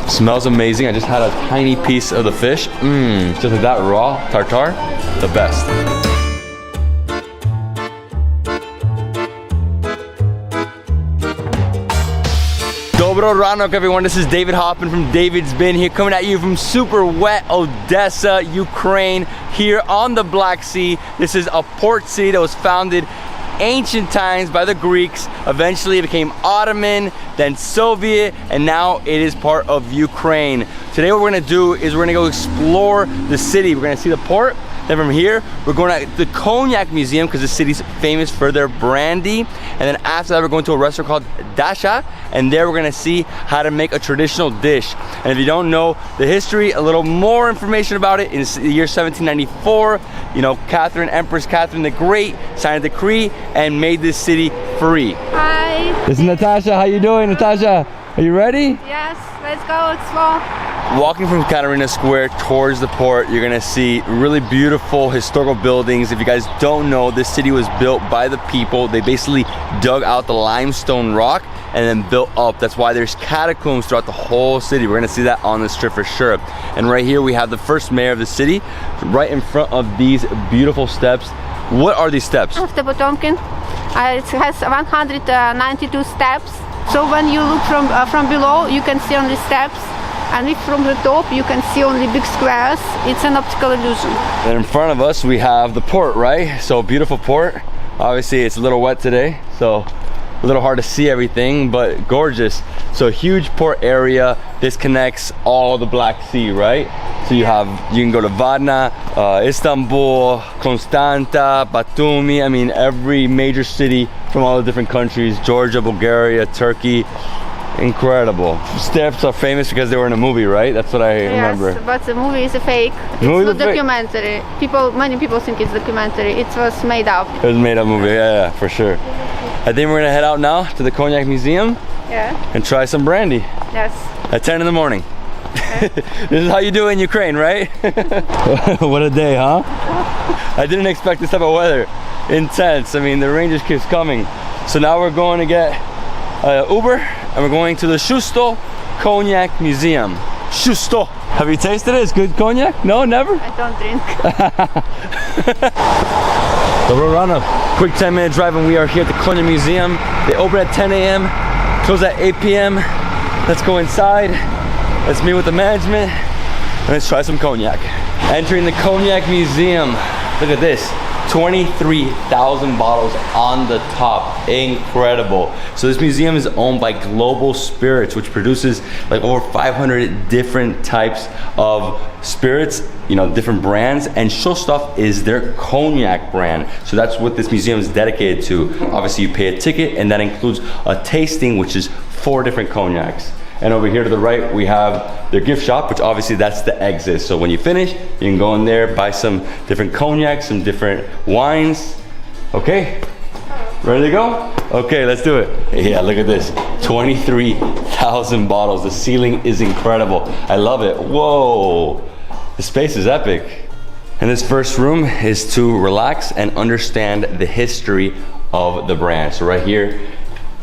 Smells amazing. I just had a tiny piece of the fish. Just like that, raw tartar, the best. Dobro ranok, everyone. This is David Hoppin from Davidsbeenhere, coming at you from super wet Odessa, Ukraine, here on the Black Sea. This is a port city that was founded ancient times by the Greeks. Eventually it became Ottoman, then Soviet, and now it is part of Ukraine. Today what we're gonna do is we're gonna go explore the city. We're gonna see the port. Then from here, we're going to the Cognac Museum because the city's famous for their brandy. And then after that, we're going to a restaurant called Dacha, and there we're gonna see how to make a traditional dish. And if you don't know the history, a little more information about it, in the year 1794, you know, Empress Catherine the Great signed a decree and made this city free. Hi. This is Natasha. How you doing, Natasha? Are you ready? Yes, let's go explore. Walking from Katerina Square towards the port, you're gonna see really beautiful historical buildings. If you guys don't know, this city was built by the people. They basically dug out the limestone rock and then built up. That's why there's catacombs throughout the whole city. We're gonna see that on this trip for sure. And right here we have the first mayor of the city, right in front of these beautiful steps. What are these steps? Of the Potomkin. It has 192 steps. So when you look from below, you can see only steps. And if from the top, you can see only big squares. It's an optical illusion. And in front of us, we have the port, right? So beautiful port. Obviously, it's a little wet today, so a little hard to see everything, but gorgeous. So huge port area. This connects all the Black Sea, right? So you can go to Varna, Istanbul, Constanta, Batumi. I mean, every major city from all the different countries, Georgia, Bulgaria, Turkey. Incredible. Steps are famous because they were in a movie, right? That's what I remember. Yes, but the movie is a fake. It's not documentary. Many people think it's documentary. It was made up. It was made up movie, yeah, for sure. I think we're gonna head out now to the Cognac Museum. Yeah. And try some brandy. Yes. At 10 in the morning. Okay. This is how you do it in Ukraine, right? What a day, huh? I didn't expect this type of weather. Intense. I mean, the rain just keeps coming. So now we're going to get Uber, and we're going to the Shustov Cognac Museum. Shustoff. Have you tasted it? It's good cognac? No, never? I don't drink. So we're on a quick 10-minute drive and we are here at the Cognac Museum. They open at 10 a.m., close at 8 p.m. Let's go inside. Let's meet with the management and let's try some cognac. Entering the Cognac Museum. Look at this. 23,000 bottles on the top. Incredible. So this museum is owned by Global Spirits, which produces like over 500 different types of spirits, you know, different brands, and Shustoff is their cognac brand. So that's what this museum is dedicated to. Obviously you pay a ticket and that includes a tasting, which is 4 different cognacs. And over here to the right, we have their gift shop, which obviously that's the exit. So when you finish, you can go in there, buy some different cognacs, some different wines. Okay, ready to go? Okay, let's do it. Yeah, look at this, 23,000 bottles. The ceiling is incredible. I love it. Whoa, the space is epic. And this first room is to relax and understand the history of the brand. So right here,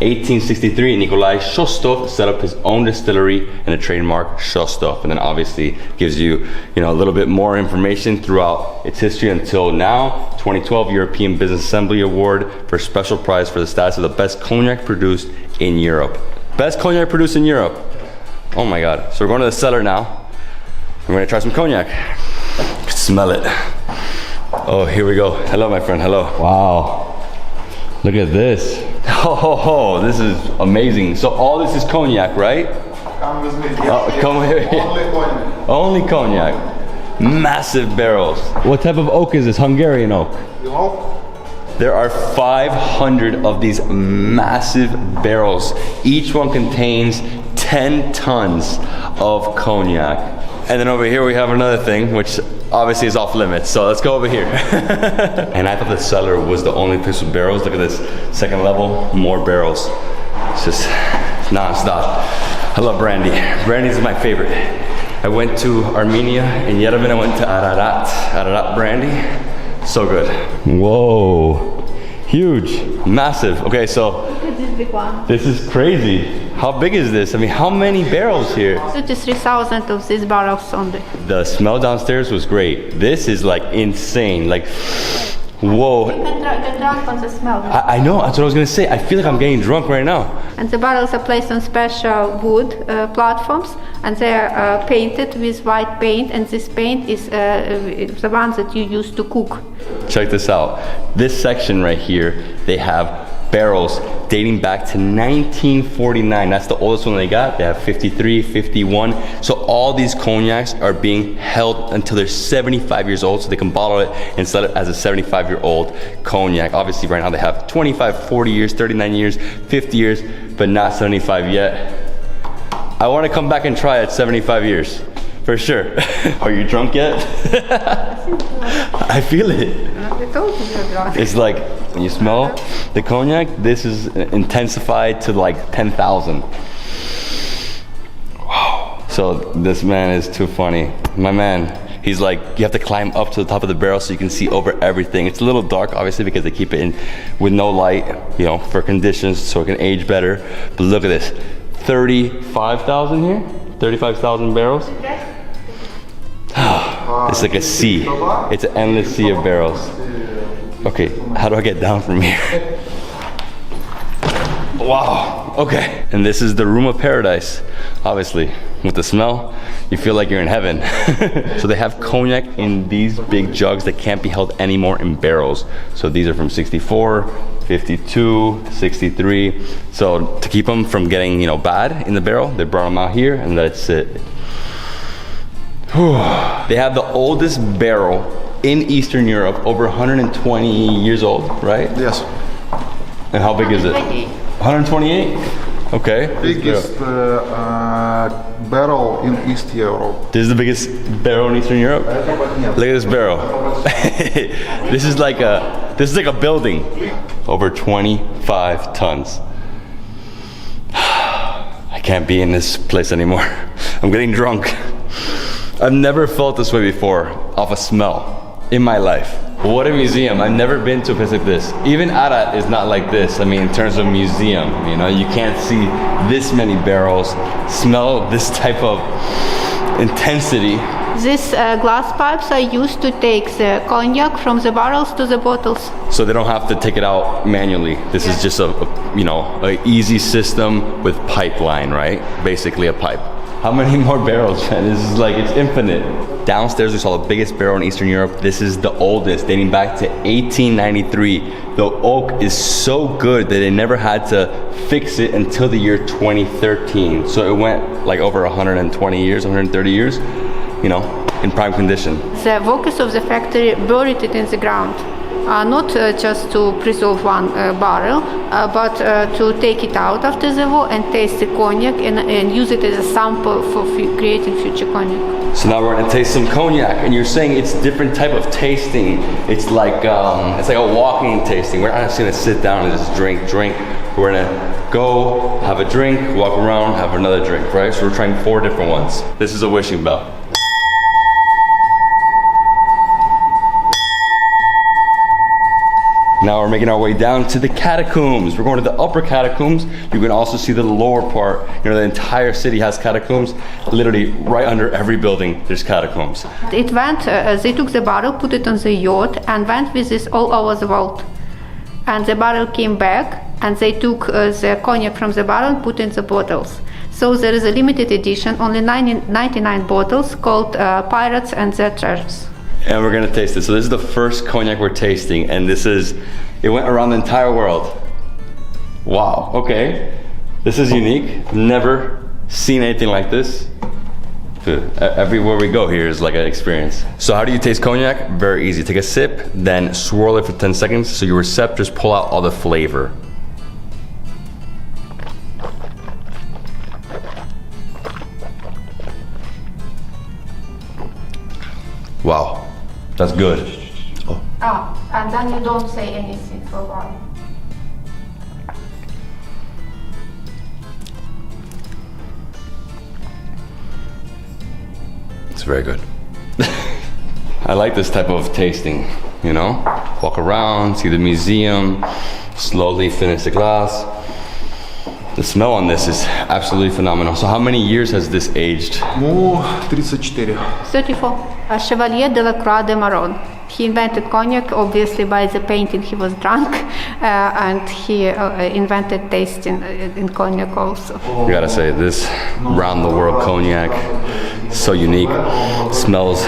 1863, Nikolai Shustov set up his own distillery and a trademark Shustoff, and then obviously gives you, a little bit more information throughout its history until now. 2012 European Business Assembly Award for special prize for the status of the best cognac produced in Europe. Best cognac produced in Europe. Oh my God. So we're going to the cellar now. We're going to try some cognac. Smell it. Oh, here we go. Hello, my friend. Hello. Wow. Look at this. Oh, this is amazing. So all this is cognac, right? Come with me. Yes, come here. Only cognac. Only cognac. Massive barrels. What type of oak is this? Hungarian oak? You know? There are 500 of these massive barrels. Each one contains 10 tons of cognac. And then over here we have another thing, which obviously is off limits. So let's go over here. And I thought the cellar was the only place with barrels. Look at this, second level, more barrels. It's just non-stop. I love brandy. Brandy is my favorite. I went to Armenia, in Yerevan I went to Ararat brandy. So good. Whoa, huge, massive. Okay, so look at this big one. This is crazy. How big is this? I mean, how many barrels here? 33,000 of these barrels only. The smell downstairs was great. This is like insane. Like, whoa. You can drink on the smell. I know, that's what I was gonna say. I feel like I'm getting drunk right now. And the barrels are placed on special wood platforms, and they are painted with white paint, and this paint is the one that you use to cook. Check this out. This section right here, they have barrels dating back to 1949. That's the oldest one they got. They have 53, 51. So all these cognacs are being held until they're 75 years old, so they can bottle it and sell it as a 75-year-old cognac. Obviously right now they have 25, 40 years, 39 years, 50 years, but not 75 yet. I want to come back and try it 75 years. For sure. Are you drunk yet? I feel it. I told you you're drunk. It's like, when you smell the cognac, this is intensified to like 10,000. Wow. So this man is too funny. My man, he's like, you have to climb up to the top of the barrel so you can see over everything. It's a little dark, obviously, because they keep it in with no light, you know, for conditions so it can age better. But look at this, 35,000 here? 35,000 barrels? It's like a sea. It's an endless sea of barrels. Okay, how do I get down from here? Wow, okay. And this is the room of paradise, obviously. With the smell, you feel like you're in heaven. So they have cognac in these big jugs that can't be held anymore in barrels. So these are from 64, 52, 63. So to keep them from getting, you know, bad in the barrel, they brought them out here and let it sit. They have the oldest barrel in Eastern Europe, over 120 years old, right? Yes. And how big is it? 128? Okay. Biggest barrel in East Europe. This is the biggest barrel in Eastern Europe? Look at this barrel. This is like a building. Over 25 tons. I can't be in this place anymore. I'm getting drunk. I've never felt this way before, off a smell, in my life. What a museum. I've never been to a place like this. Even Arad is not like this. I mean, in terms of museum, you know, you can't see this many barrels, smell this type of intensity. These glass pipes are used to take the cognac from the barrels to the bottles. So they don't have to take it out manually. This is just a easy system with pipeline, right? Basically a pipe. How many more barrels, man? This is like, it's infinite. Downstairs, we saw the biggest barrel in Eastern Europe. This is the oldest, dating back to 1893. The oak is so good that they never had to fix it until the year 2013. So it went like over 120 years, 130 years, you know, in prime condition. The workers of the factory buried it in the ground. Not just to preserve one barrel, but to take it out after the war and taste the cognac and use it as a sample for creating future cognac. So now we're gonna taste some cognac, and you're saying it's different type of tasting. It's like a walking tasting. We're not just gonna sit down and just drink. We're gonna go, have a drink, walk around, have another drink, right? So we're trying 4 different ones. This is a wishing bell. Now we're making our way down to the catacombs. We're going to the upper catacombs. You can also see the lower part. You know, the entire city has catacombs. Literally right under every building, there's catacombs. It went, they took the barrel, put it on the yacht, and went with this all over the world. And the barrel came back, and they took the cognac from the barrel, put in the bottles. So there is a limited edition, only 99 bottles, called Pirates and Their Treasures. And we're gonna taste it. So this is the first cognac we're tasting, and it went around the entire world. Wow, okay. This is unique. Never seen anything like this. Everywhere we go here is like an experience. So how do you taste cognac? Very easy. Take a sip, then swirl it for 10 seconds so your receptors pull out all the flavor. Wow. That's good. Oh. And then you don't say anything for a while. It's very good. I like this type of tasting, you know? Walk around, see the museum, slowly finish the glass. The smell on this is absolutely phenomenal. So how many years has this aged? Ну, 34. 34. Chevalier de la Croix de Maron. He invented cognac, obviously by the painting he was drunk, and he invented tasting in cognac also. I gotta say, this round the world cognac, so unique. Smells,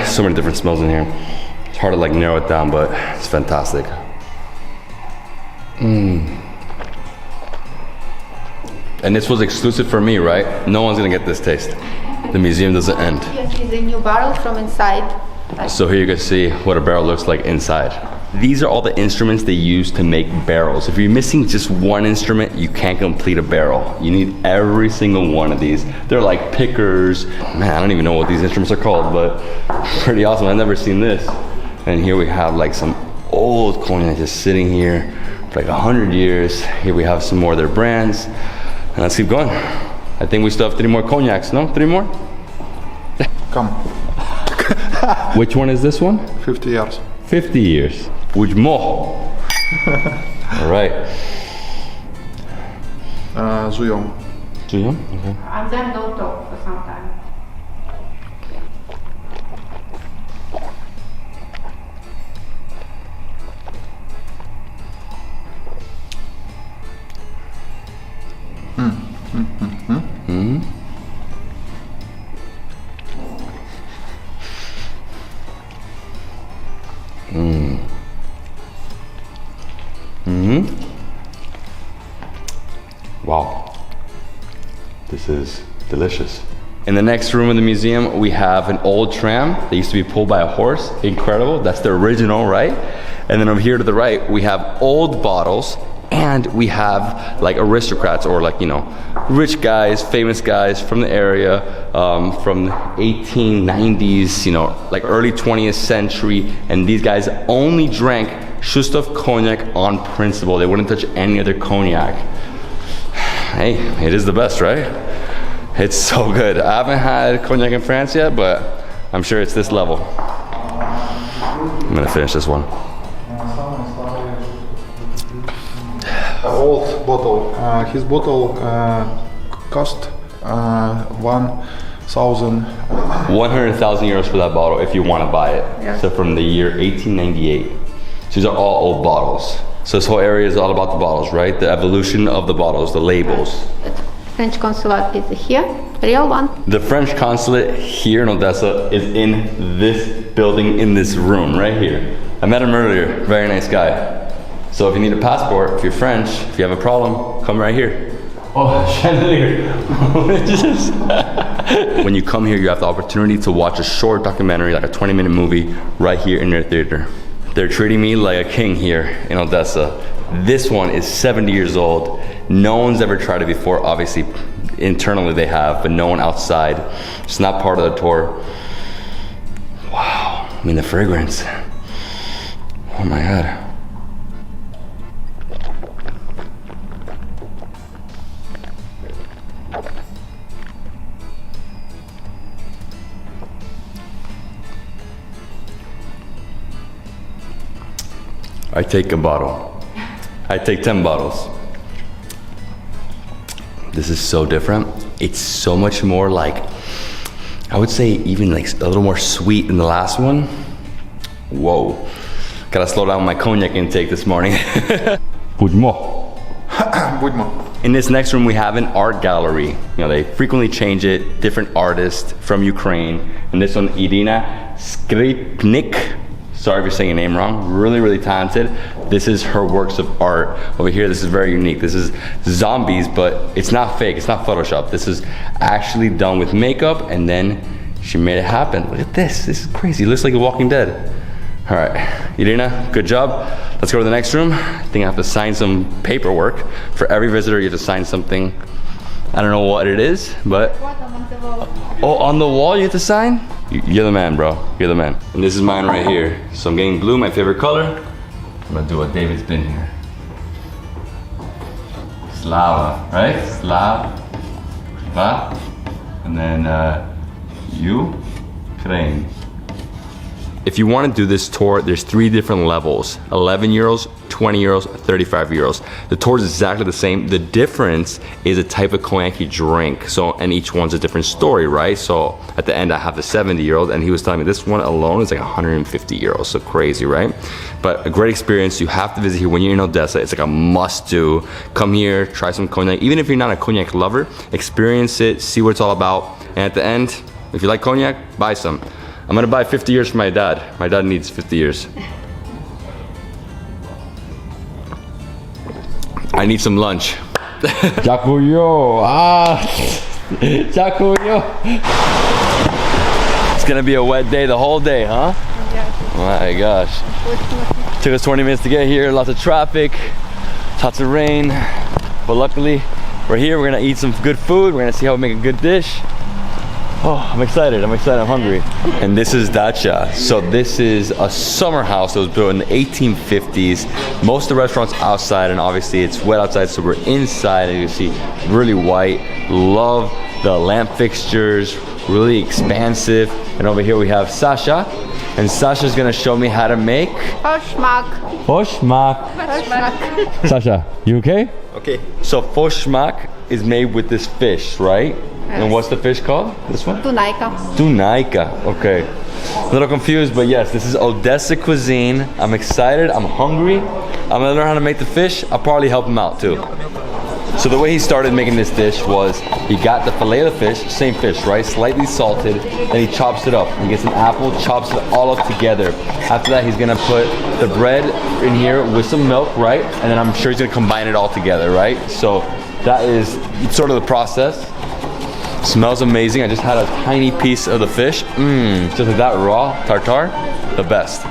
so many different smells in here. It's hard to like narrow it down, but it's fantastic. And this was exclusive for me, right? No one's gonna get this taste. The museum doesn't end. Yes, it's a new barrel from inside. So here you can see what a barrel looks like inside. These are all the instruments they use to make barrels. If you're missing just one instrument, you can't complete a barrel. You need every single one of these. They're like pickers. Man, I don't even know what these instruments are called, but pretty awesome. I've never seen this. And here we have like some old cognac just sitting here for like 100 years. Here we have some more of their brands. And let's keep going. I think we still have 3 more cognacs, no? 3 more? Come. Which one is this one? 50 years. 50 years. Which more? All right. Zuyom. Okay. And then no talk for some time. Wow, this is delicious. In the next room of the museum, we have an old tram that used to be pulled by a horse. Incredible, that's the original, right? And then over here to the right, we have old bottles, and we have like aristocrats or like, you know, rich guys, famous guys from the area, from the 1890s, you know, like early 20th century. And these guys only drank Shustov Cognac on principle. They wouldn't touch any other cognac. Hey, it is the best, right? It's so good. I haven't had cognac in France yet, but I'm sure it's this level. I'm gonna finish this one. Old bottle. His bottle cost 1,000. 100,000 euros for that bottle if you want to buy it. Yeah. So from the year 1898. So these are all old bottles. So this whole area is all about the bottles, right? The evolution of the bottles, the labels. French consulate is here, real one. The French consulate here in Odessa is in this building, in this room, right here. I met him earlier, very nice guy. So if you need a passport, if you're French, if you have a problem, come right here. Oh, chandelier. When you come here, you have the opportunity to watch a short documentary, like a 20-minute movie, right here in their theater. They're treating me like a king here in Odessa. This one is 70 years old. No one's ever tried it before. Obviously, internally they have, but no one outside. It's not part of the tour. Wow, I mean the fragrance. Oh my God. I take a bottle. I take 10 bottles. This is so different. It's so much more like, I would say even like a little more sweet than the last one. Whoa. Gotta slow down my cognac intake this morning. Budmo. Budmo. In this next room, we have an art gallery. You know, they frequently change it, different artists from Ukraine. And this one, Irina Skripnik. Sorry if you're saying your name wrong. Really, really talented. This is her works of art. Over here, this is very unique. This is zombies, but it's not fake. It's not Photoshop. This is actually done with makeup, and then she made it happen. Look at this. This is crazy. It looks like The Walking Dead. All right, Irina, good job. Let's go to the next room. I think I have to sign some paperwork. For every visitor, you have to sign something. I don't know what it is, but... Oh, on the wall you have to sign? You're the man, bro. You're the man. And this is mine right here. So I'm getting blue, my favorite color. I'm gonna do a Davidsbeenhere. Slava, right? Slava. And then Ukraine. If you want to do this tour, there's 3 different levels. 11 euros, 20 euros, 35 euros. The tour is exactly the same. The difference is a type of cognac you drink. So, and each one's a different story, right? So at the end I have the 70-year-old, and he was telling me this one alone is like 150 euros. So crazy, right? But a great experience. You have to visit here when you're in Odessa. It's like a must-do. Come here, try some cognac. Even if you're not a cognac lover, experience it, see what it's all about. And at the end, if you like cognac, buy some. I'm gonna buy 50 years for my dad. My dad needs 50 years. I need some lunch. Dziękuję. Dziękuję. It's gonna be a wet day the whole day, huh? Yeah. My gosh. Took us 20 minutes to get here, lots of traffic, lots of rain. But luckily, we're here, we're gonna eat some good food, we're gonna see how we make a good dish. Oh, I'm excited, I'm hungry. And this is Dacha. So this is a summer house that was built in the 1850s. Most of the restaurants outside, and obviously it's wet outside, so we're inside, and you see really white. Love the lamp fixtures, really expansive. And over here we have Sasha. And Sasha's gonna show me how to make Bushmak. Bushmak. Sasha, you okay? Okay. So Bushmak is made with this fish, right? Yes. And what's the fish called? This one? Tunaika. Tunaika, okay. A little confused, but yes, this is Odessa cuisine. I'm excited, I'm hungry. I'm gonna learn how to make the fish. I'll probably help him out too. So the way he started making this dish was he got the fillet of the fish, same fish, right? Slightly salted, then he chops it up. He gets an apple, chops it all up together. After that, he's gonna put the bread in here with some milk, right? And then I'm sure he's gonna combine it all together, right? So that is sort of the process. Smells amazing. I just had a tiny piece of the fish. Just like that, raw, tartare, the best.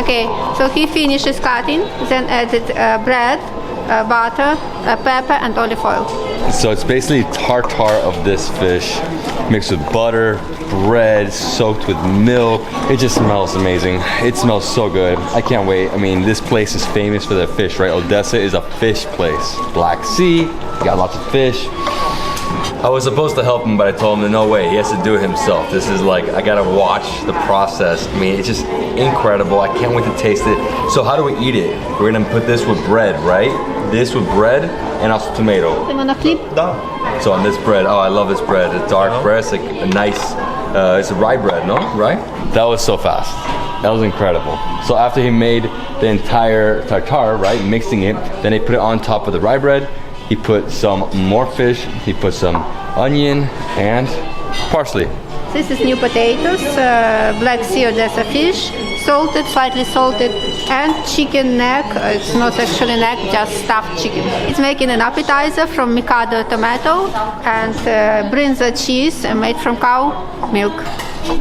Okay, so he finishes cutting, then added bread, butter, pepper, and olive oil. So it's basically tartare of this fish, mixed with butter, bread, soaked with milk. It just smells amazing. It smells so good. I can't wait. I mean, this place is famous for their fish, right? Odessa is a fish place. Black Sea, got lots of fish. I was supposed to help him, but I told him that no way, he has to do it himself. This is like, I gotta watch the process. I mean, it's just incredible. I can't wait to taste it. So how do we eat it? We're gonna put this with bread, right? This with bread and also tomato. So on this bread, oh, I love this bread. It's dark bread, it's like a nice, it's a rye bread, no? Right? That was so fast. That was incredible. So after he made the entire tartare, right, mixing it, then he put it on top of the rye bread. He put some more fish, he put some onion and parsley. This is new potatoes, Black Sea Odessa fish, salted, slightly salted, and chicken neck. It's not actually neck, just stuffed chicken. It's making an appetizer from Mikado tomato and brinza cheese made from cow milk.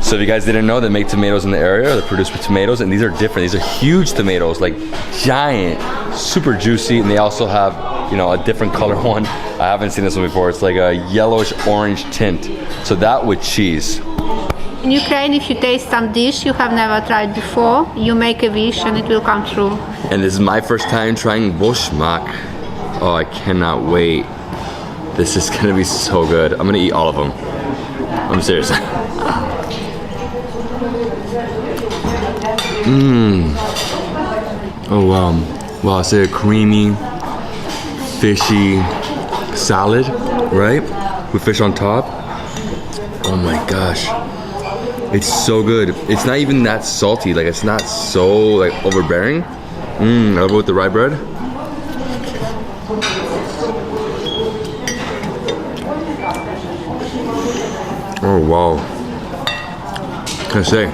So if you guys didn't know, they make tomatoes in the area, they're produced with tomatoes, and these are different. These are huge tomatoes, like giant, super juicy, and they also have, you know, a different color one. I haven't seen this one before. It's like a yellowish orange tint. So that with cheese. In Ukraine, if you taste some dish you have never tried before, you make a wish and it will come true. And this is my first time trying Bushmak. Oh, I cannot wait. This is gonna be so good. I'm gonna eat all of them. I'm serious. Oh wow. Wow, it's a creamy, fishy salad, right? With fish on top. Oh my gosh. It's so good. It's not even that salty, like it's not so like overbearing. I love it with the rye bread. Oh wow. What can I say?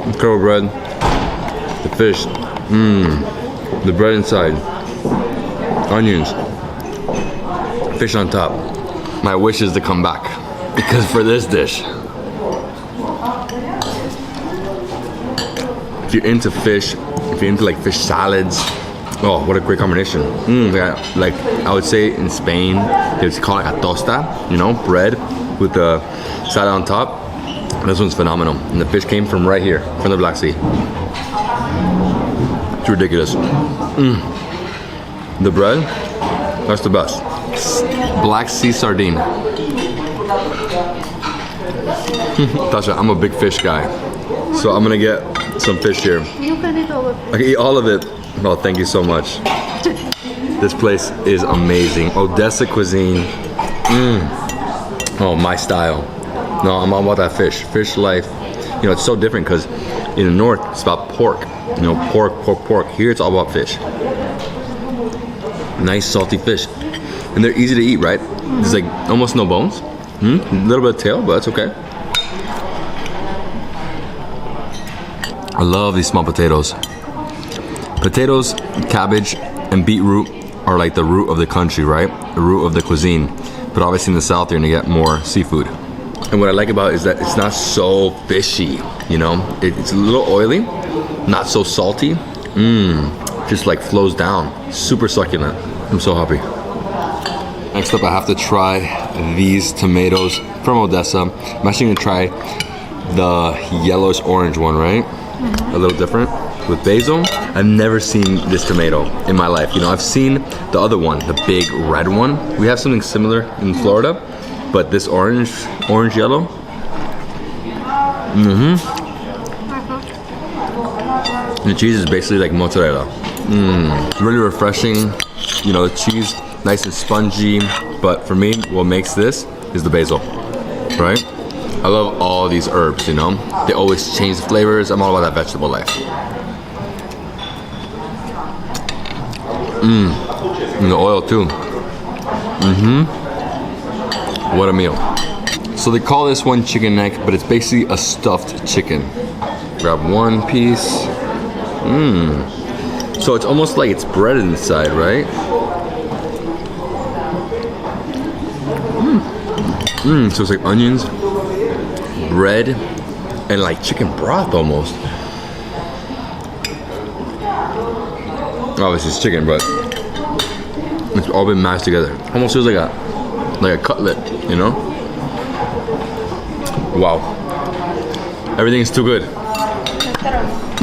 Incredible bread. The fish. The bread inside. Onions. Fish on top. My wish is to come back. Because for this dish, if you're into fish, if you're into like fish salads, oh, what a great combination. Like I would say in Spain, it's called like a tosta, you know, bread with the salad on top. This one's phenomenal. And the fish came from right here, from the Black Sea. It's ridiculous. The bread, that's the best. Black Sea sardine. Tasha, I'm a big fish guy. So I'm gonna get some fish here. You can eat all of it. I can eat all of it. Oh, thank you so much. This place is amazing. Odessa cuisine. Oh, my style. No, I'm all about that fish. Fish life. You know, it's so different because in the north, it's about pork. You know, pork. Here, it's all about fish. Nice salty fish. And they're easy to eat, right? There's like almost no bones. A little bit of tail, but that's okay. I love these small potatoes. Potatoes, cabbage, and beetroot are like the root of the country, right? The root of the cuisine. But obviously in the south, you're gonna get more seafood. And what I like about it is that it's not so fishy, you know? It's a little oily, not so salty. Just like flows down. Super succulent. I'm so happy. Next up, I have to try these tomatoes from Odessa. I'm actually gonna try the yellowish orange one, right? A little different with basil. I've never seen this tomato in my life. You know, I've seen the other one, the big red one. We have something similar in Florida, but this orange yellow. The cheese is basically like mozzarella. Really refreshing. You know, the cheese nice and spongy, but for me, what makes this is the basil, right? I love all these herbs, you know? They always change the flavors. I'm all about that vegetable life. And the oil too. What a meal. So they call this one chicken neck, but it's basically a stuffed chicken. Grab one piece. So it's almost like it's bread inside, right? So it's like onions, bread, and like chicken broth almost. Obviously it's chicken, but it's all been mashed together. Almost feels like a cutlet, you know? Wow. Everything's too good.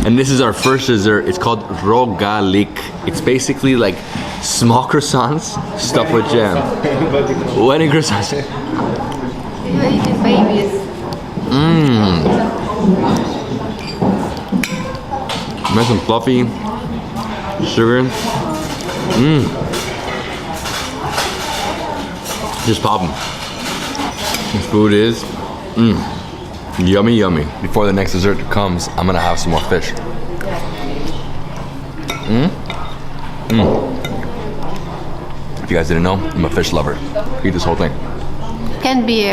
And this is our first dessert. It's called rogalik. It's basically like small croissants stuffed with jam. Wedding croissants. Babies. Nice and fluffy. Sugar. Just pop them. This food is yummy, yummy. Before the next dessert comes, I'm gonna have some more fish. If you guys didn't know, I'm a fish lover. Eat this whole thing. It can be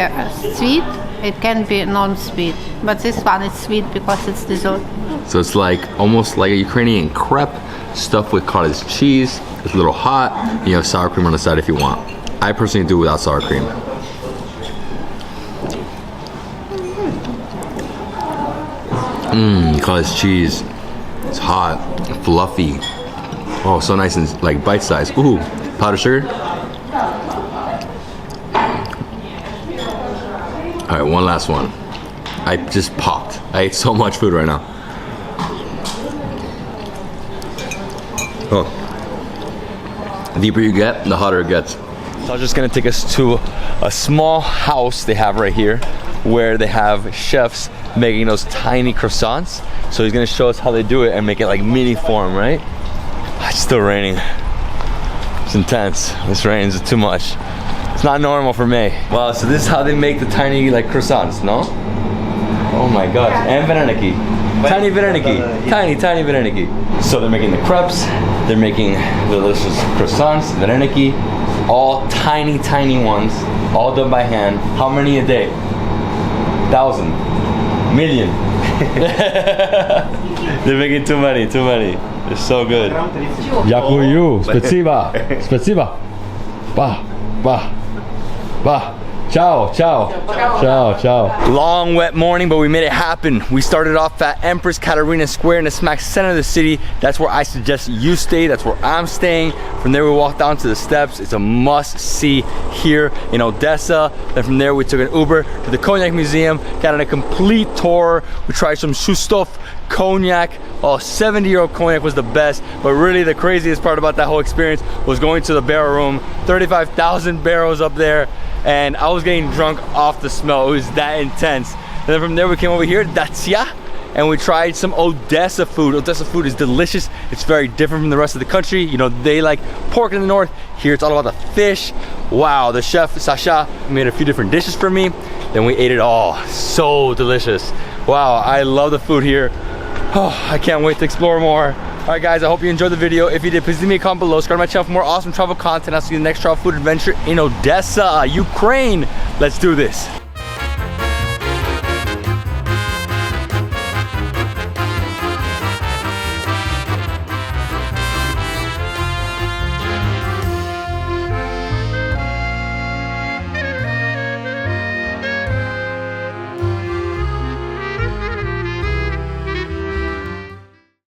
sweet, it can be non-sweet, but this one is sweet because it's dessert. So it's like almost like a Ukrainian crepe stuffed with cottage cheese. It's a little hot. You have sour cream on the side if you want. I personally do without sour cream. Cottage cheese. It's hot, fluffy. Oh, so nice and like bite-sized. Ooh, powdered sugar. All right, one last one. I just popped. I ate so much food right now. Oh. The deeper you get, the hotter it gets. So I'm just gonna take us to a small house they have right here where they have chefs making those tiny croissants. So he's gonna show us how they do it and make it like mini form, right? It's still raining. It's intense. This rain is too much. It's not normal for me. Wow, so this is how they make the tiny like croissants, no? Oh my gosh, and vareniki. Tiny vareniki. Tiny vareniki. So they're making the crepes, they're making the delicious croissants, vareniki, all tiny ones, all done by hand. How many a day? 1,000, million. They're making too many. They're so good. Дякую. Спасибо. Ba. Ciao. Long, wet morning, but we made it happen. We started off at Empress Katerina Square in the smack center of the city. That's where I suggest you stay. That's where I'm staying. From there, we walked down to the steps. It's a must-see here in Odessa. Then from there, we took an Uber to the Cognac Museum, got on a complete tour. We tried some Shustov Cognac. Oh, 70-year-old cognac was the best, but really the craziest part about that whole experience was going to the barrel room. 35,000 barrels up there, and I was getting drunk off the smell. It was that intense. And then from there we came over here, Dacha and we tried some Odessa food. Odessa food is delicious. It's very different from the rest of the country. You know, they like pork in the north. Here it's all about the fish. Wow, the chef Sasha made a few different dishes for me. Then we ate it all. So delicious. Wow, I love the food here. Oh, I can't wait to explore more. All right, guys, I hope you enjoyed the video. If you did, please leave me a comment below. Subscribe to my channel for more awesome travel content. I'll see you in the next travel food adventure in Odessa, Ukraine. Let's do this.